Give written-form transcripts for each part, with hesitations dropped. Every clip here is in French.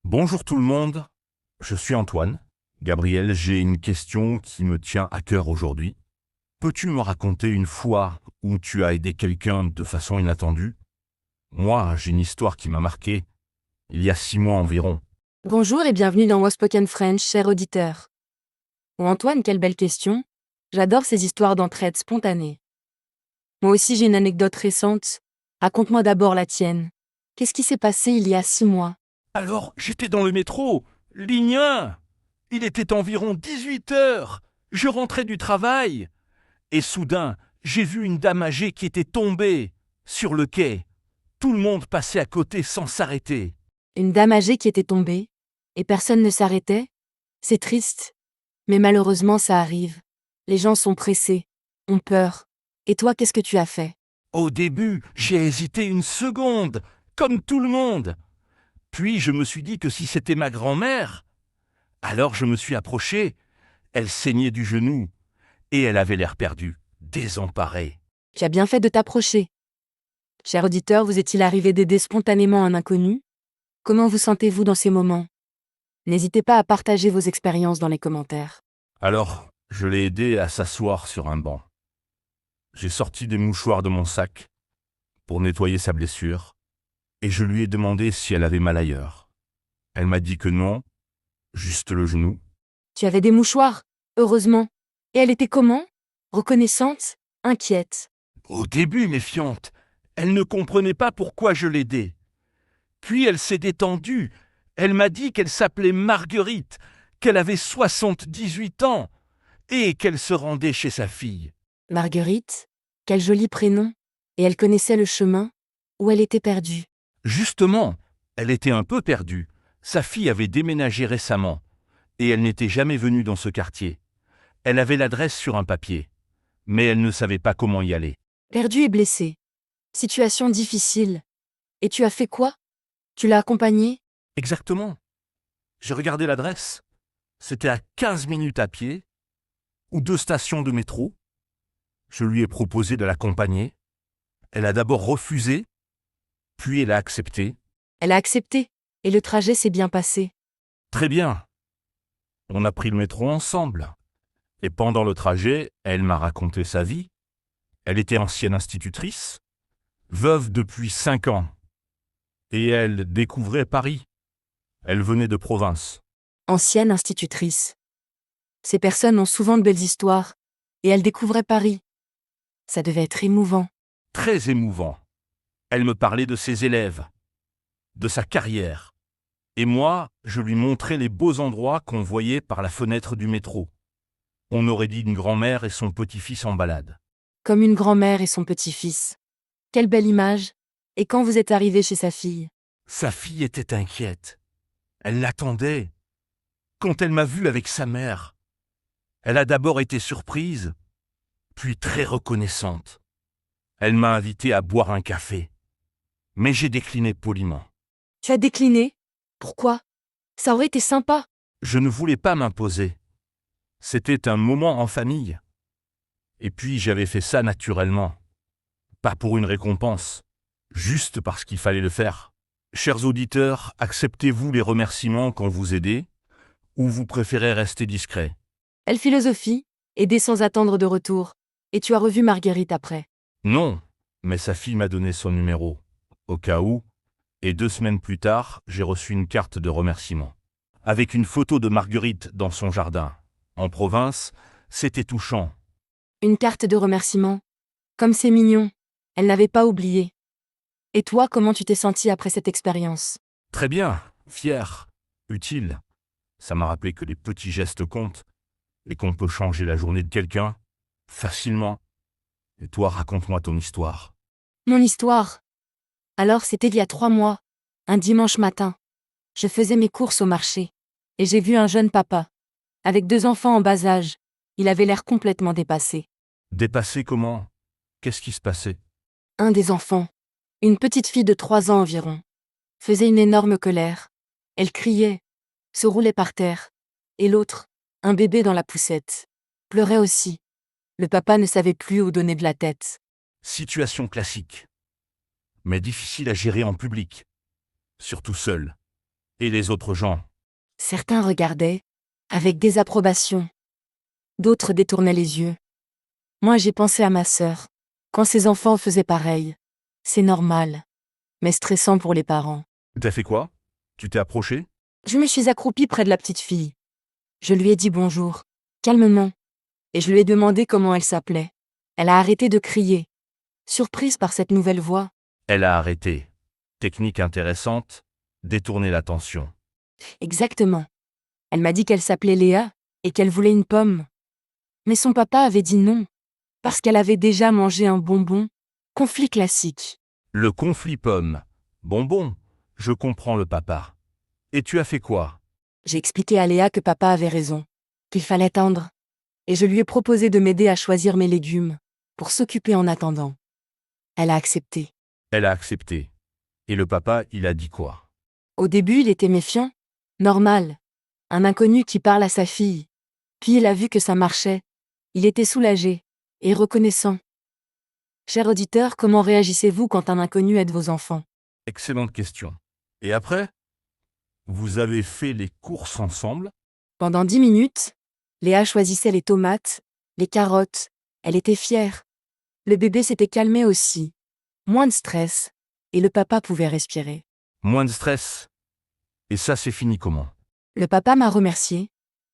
Bonjour tout le monde, je suis Antoine. Gabriel, j'ai une question qui me tient à cœur aujourd'hui. Peux-tu me raconter une fois où tu as aidé quelqu'un de façon inattendue? Moi, j'ai une histoire qui m'a marqué, il y a 6 mois environ. Bonjour et bienvenue dans Spoken French, cher auditeur. Oh Antoine, quelle belle question. J'adore ces histoires d'entraide spontanée. Moi aussi j'ai une anecdote récente. Raconte-moi d'abord la tienne. Qu'est-ce qui s'est passé il y a 6 mois? Alors, j'étais dans le métro, ligne 1. Il était environ 18 heures. Je rentrais du travail. Et soudain, j'ai vu une dame âgée qui était tombée sur le quai. Tout le monde passait à côté sans s'arrêter. Une dame âgée qui était tombée, et personne ne s'arrêtait? C'est triste. Mais malheureusement ça arrive. Les gens sont pressés, ont peur. Et toi, qu'est-ce que tu as fait? Au début, j'ai hésité une seconde, comme tout le monde. Puis je me suis dit que si c'était ma grand-mère, alors je me suis approché. Elle saignait du genou et elle avait l'air perdue, désemparée. Tu as bien fait de t'approcher. Cher auditeur, vous est-il arrivé d'aider spontanément un inconnu? Comment vous sentez-vous dans ces moments? N'hésitez pas à partager vos expériences dans les commentaires. Alors, je l'ai aidée à s'asseoir sur un banc. J'ai sorti des mouchoirs de mon sac pour nettoyer sa blessure et je lui ai demandé si elle avait mal ailleurs. Elle m'a dit que non, juste le genou. Tu avais des mouchoirs, heureusement. Et elle était comment? Reconnaissante? Inquiète? Au début, méfiante, elle ne comprenait pas pourquoi je l'aidais. Puis elle s'est détendue. Elle m'a dit qu'elle s'appelait Marguerite, qu'elle avait 78 ans et qu'elle se rendait chez sa fille. Marguerite? Quel joli prénom. Et elle connaissait le chemin? Ou elle était perdue? Justement, elle était un peu perdue. Sa fille avait déménagé récemment et elle n'était jamais venue dans ce quartier. Elle avait l'adresse sur un papier, mais elle ne savait pas comment y aller. Perdue et blessée. Situation difficile. Et tu as fait quoi? Tu l'as accompagnée? Exactement. J'ai regardé l'adresse. C'était à 15 minutes à pied ou 2 stations de métro. Je lui ai proposé de l'accompagner. Elle a d'abord refusé, puis elle a accepté. Elle a accepté. Et le trajet s'est bien passé. Très bien. On a pris le métro ensemble. Et pendant le trajet, elle m'a raconté sa vie. Elle était ancienne institutrice, veuve depuis 5 ans. Et elle découvrait Paris. Elle venait de province. Ancienne institutrice. Ces personnes ont souvent de belles histoires. Et elle découvrait Paris. Ça devait être émouvant. Très émouvant. Elle me parlait de ses élèves, de sa carrière. Et moi, je lui montrais les beaux endroits qu'on voyait par la fenêtre du métro. On aurait dit une grand-mère et son petit-fils en balade. Comme une grand-mère et son petit-fils. Quelle belle image. Et quand vous êtes arrivé chez sa fille? Sa fille était inquiète. Elle l'attendait. Quand elle m'a vu avec sa mère, elle a d'abord été surprise, puis très reconnaissante. Elle m'a invité à boire un café, mais j'ai décliné poliment. Tu as décliné? Pourquoi? Ça aurait été sympa. Je ne voulais pas m'imposer. C'était un moment en famille. Et puis j'avais fait ça naturellement. Pas pour une récompense, juste parce qu'il fallait le faire. Chers auditeurs, acceptez-vous les remerciements quand vous aidez, ou vous préférez rester discret? Elle philosophie, aider sans attendre de retour. Et tu as revu Marguerite après. Non, mais sa fille m'a donné son numéro, au cas où, et 2 semaines plus tard, j'ai reçu une carte de remerciement. Avec une photo de Marguerite dans son jardin. En province, c'était touchant. Une carte de remerciement. Comme c'est mignon. Elle n'avait pas oublié. Et toi, comment tu t'es senti après cette expérience? Très bien, fier, utile. Ça m'a rappelé que les petits gestes comptent, et qu'on peut changer la journée de quelqu'un, facilement. Et toi, raconte-moi ton histoire. Mon histoire. Alors c'était il y a 3 mois. Un dimanche matin. Je faisais mes courses au marché. Et j'ai vu un jeune papa. Avec 2 enfants en bas âge. Il avait l'air complètement dépassé. Dépassé comment? Qu'est-ce qui se passait? Un des enfants, une petite fille de 3 ans environ, faisait une énorme colère. Elle criait, se roulait par terre. Et l'autre, un bébé dans la poussette, pleurait aussi. Le papa ne savait plus où donner de la tête. Situation classique, mais difficile à gérer en public, surtout seul. Et les autres gens? Certains regardaient, avec désapprobation. D'autres détournaient les yeux. Moi j'ai pensé à ma sœur. Quand ses enfants faisaient pareil. C'est normal. Mais stressant pour les parents. T'as fait quoi? Tu t'es approché? Je me suis accroupie près de la petite fille. Je lui ai dit bonjour. Calmement. Et je lui ai demandé comment elle s'appelait. Elle a arrêté de crier. Surprise par cette nouvelle voix. Elle a arrêté. Technique intéressante, détourner l'attention. Exactement. Elle m'a dit qu'elle s'appelait Léa, et qu'elle voulait une pomme. Mais son papa avait dit non. Parce qu'elle avait déjà mangé un bonbon. Conflit classique. Le conflit pomme. Bonbon, je comprends le papa. Et tu as fait quoi? J'ai expliqué à Léa que papa avait raison. Qu'il fallait tendre. Et je lui ai proposé de m'aider à choisir mes légumes. Pour s'occuper en attendant. Elle a accepté. Elle a accepté. Et le papa, il a dit quoi? Au début, il était méfiant. Normal. Un inconnu qui parle à sa fille. Puis il a vu que ça marchait. Il était soulagé. Et reconnaissant. Cher auditeur, comment réagissez-vous quand un inconnu aide vos enfants? Excellente question. Et après? Vous avez fait les courses ensemble? Pendant 10 minutes, Léa choisissait les tomates, les carottes. Elle était fière. Le bébé s'était calmé aussi. Moins de stress. Et le papa pouvait respirer. Moins de stress. Et ça, c'est fini comment? Le papa m'a remercié.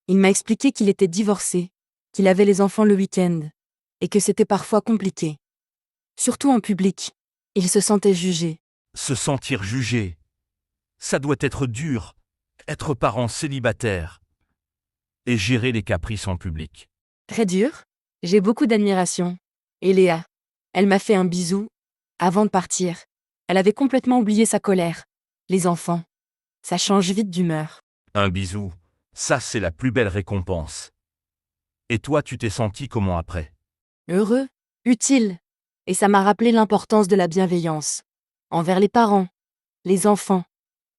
Il m'a expliqué qu'il était divorcé, qu'il avait les enfants le week-end, et que c'était parfois compliqué. Surtout en public. Il se sentait jugé. Se sentir jugé. Ça doit être dur. Être parent célibataire. Et gérer les caprices en public. Très dur. J'ai beaucoup d'admiration. Et Léa. Elle m'a fait un bisou. Avant de partir. Elle avait complètement oublié sa colère. Les enfants. Ça change vite d'humeur. Un bisou. Ça, c'est la plus belle récompense. Et toi, tu t'es senti comment après? Heureux. Utile. Et ça m'a rappelé l'importance de la bienveillance. Envers les parents. Les enfants.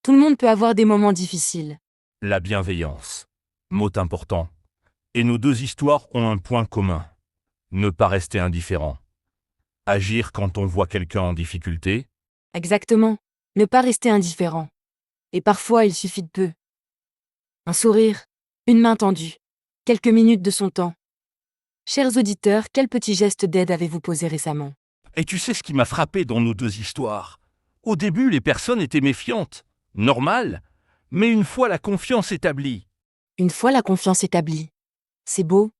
Tout le monde peut avoir des moments difficiles. La bienveillance. Mot important. Et nos deux histoires ont un point commun. Ne pas rester indifférent. Agir quand on voit quelqu'un en difficulté. Exactement. Ne pas rester indifférent. Et parfois, il suffit de peu. Un sourire. Une main tendue. Quelques minutes de son temps. Chers auditeurs, quel petit geste d'aide avez-vous posé récemment? Et tu sais ce qui m'a frappé dans nos deux histoires? Au début, les personnes étaient méfiantes. Normal. Mais une fois la confiance établie. Une fois la confiance établie. C'est beau.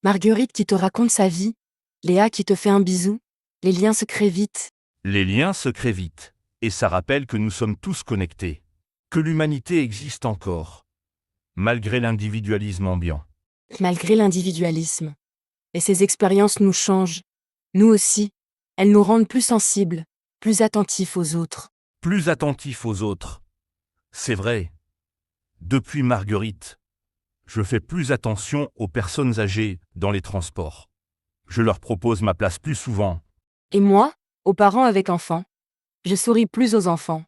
Marguerite qui te raconte sa vie. Léa qui te fait un bisou. Les liens se créent vite. Les liens se créent vite. Et ça rappelle que nous sommes tous connectés. Que l'humanité existe encore. Malgré l'individualisme ambiant. Malgré l'individualisme. Et ces expériences nous changent. Nous aussi. Elles nous rendent plus sensibles, plus attentifs aux autres. Plus attentif aux autres. C'est vrai. Depuis Marguerite, je fais plus attention aux personnes âgées dans les transports. Je leur propose ma place plus souvent. Et moi, aux parents avec enfants, je souris plus aux enfants.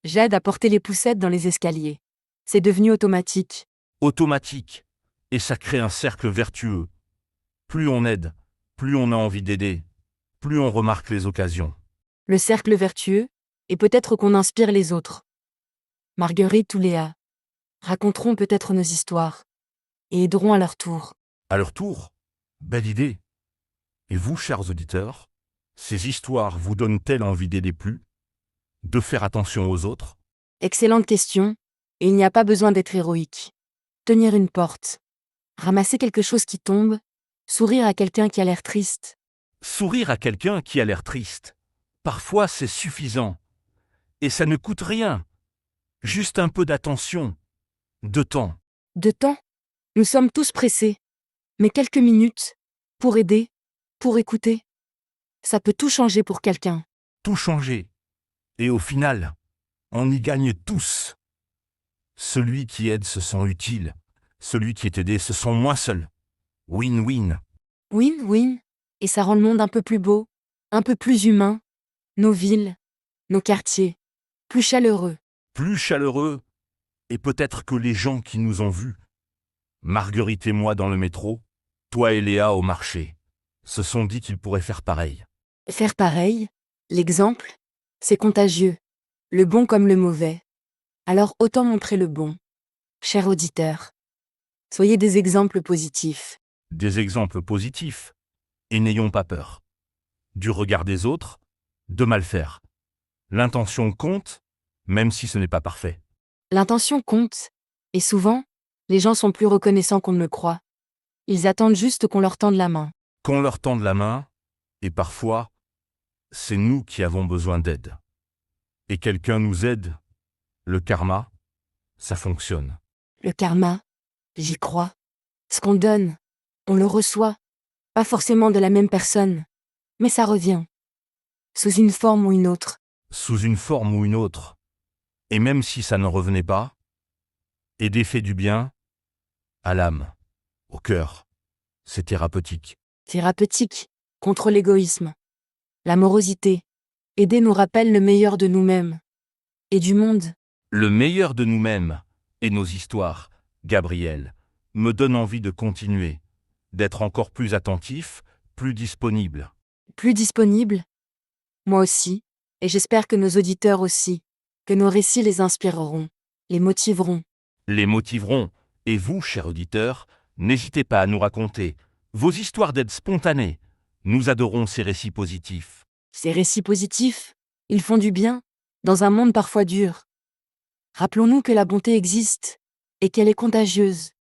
J'aide à porter les poussettes dans les escaliers. C'est devenu automatique. Automatique. Et ça crée un cercle vertueux. Plus on aide, plus on a envie d'aider, plus on remarque les occasions. Le cercle vertueux, et peut-être qu'on inspire les autres. Marguerite ou Léa raconteront peut-être nos histoires et aideront à leur tour. À leur tour, belle idée. Et vous, chers auditeurs, ces histoires vous donnent-elles envie d'aider plus? De faire attention aux autres? Excellente question, et il n'y a pas besoin d'être héroïque. Tenir une porte, ramasser quelque chose qui tombe, sourire à quelqu'un qui a l'air triste. Sourire à quelqu'un qui a l'air triste. Parfois, c'est suffisant. Et ça ne coûte rien. Juste un peu d'attention. De temps. De temps, nous sommes tous pressés. Mais quelques minutes, pour aider, pour écouter, ça peut tout changer pour quelqu'un. Tout changer. Et au final, on y gagne tous. Celui qui aide se sent utile. Celui qui est aidé se sent moins seul. Win-win. Win-win, et ça rend le monde un peu plus beau, un peu plus humain. Nos villes, nos quartiers, plus chaleureux. Plus chaleureux. Et peut-être que les gens qui nous ont vus, Marguerite et moi dans le métro, toi et Léa au marché, se sont dit qu'ils pourraient faire pareil. Faire pareil, l'exemple, c'est contagieux. Le bon comme le mauvais. Alors autant montrer le bon. Chers auditeurs, soyez des exemples positifs. Des exemples positifs. Et n'ayons pas peur. Du regard des autres, de mal faire. L'intention compte, même si ce n'est pas parfait. L'intention compte, et souvent, les gens sont plus reconnaissants qu'on ne le croit. Ils attendent juste qu'on leur tende la main. Qu'on leur tende la main, et parfois, c'est nous qui avons besoin d'aide. Et quelqu'un nous aide. Le karma, ça fonctionne. Le karma, j'y crois. Ce qu'on donne, on le reçoit. Pas forcément de la même personne, mais ça revient. Sous une forme ou une autre. Sous une forme ou une autre. Et même si ça ne revenait pas, aider fait du bien à l'âme, au cœur. C'est thérapeutique. Thérapeutique, contre l'égoïsme. L'amorosité. Aider nous rappelle le meilleur de nous-mêmes. Et du monde. Le meilleur de nous-mêmes et nos histoires, Gabriel, me donne envie de continuer, d'être encore plus attentif, plus disponible. Plus disponible. Moi aussi. Et j'espère que nos auditeurs aussi. Que nos récits les inspireront. Les motiveront. Les motiveront. Et vous, chers auditeurs, n'hésitez pas à nous raconter vos histoires d'aide spontanée. Nous adorons ces récits positifs. Ces récits positifs, ils font du bien, dans un monde parfois dur. Rappelons-nous que la bonté existe, et qu'elle est contagieuse.